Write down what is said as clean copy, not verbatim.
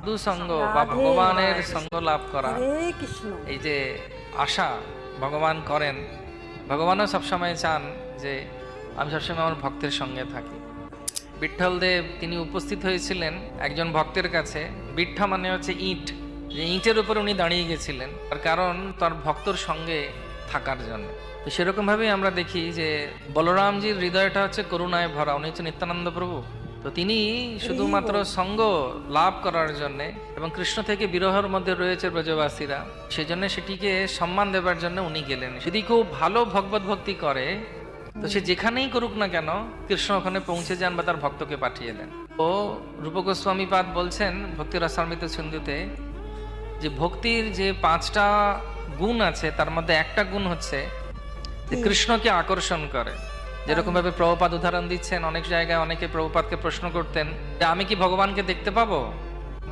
সাধু সঙ্গ বা ভগবানের সঙ্গ লাভ করা, হরে কৃষ্ণ। এই যে আশা ভগবান করেন, ভগবানও সবসময় চান যে আমি সবসময় আমার ভক্তের সঙ্গে থাকি। বিঠ্ঠল দেব তিনি উপস্থিত হয়েছিলেন একজন ভক্তের কাছে। বিঠ্ঠা মানে হচ্ছে ইট, যে ইটের উপর উনি দাঁড়িয়ে গেছিলেন, তার কারণ তার ভক্তর সঙ্গে থাকার জন্য। তো সেরকম ভাবেই আমরা দেখি যে বলরামজির হৃদয়টা হচ্ছে করুণায় ভরা, উনি হচ্ছে নিত্যানন্দ প্রভু। তো তিনি শুধুমাত্র সঙ্গ লাভ করার জন্য, এবং কৃষ্ণ থেকে বিরহের মধ্যে রয়েছে ব্রজবাসীরা, সেই জন্য সেটিকে সম্মান দেবার জন্য উনি গেলেন। যদি খুব ভালো ভগবত ভক্তি করে তো সে যেখানেই করুক না কেন কৃষ্ণ ওখানে পৌঁছে যান বা তার ভক্তকে পাঠিয়ে দেন। ও রূপ গোস্বামী পাদ বলছেন ভক্তি রসামৃত সিন্ধুতে যে ভক্তির যে 5টা গুণ আছে তার মধ্যে একটা গুণ হচ্ছে যে কৃষ্ণকে আকর্ষণ করে। যেরকম ভাবে প্রভুপাদ উদাহরণ দিচ্ছেন, অনেক জায়গায় অনেকে প্রভুপাদকে প্রশ্ন করতেন যে আমি কি ভগবানকে দেখতে পাবো?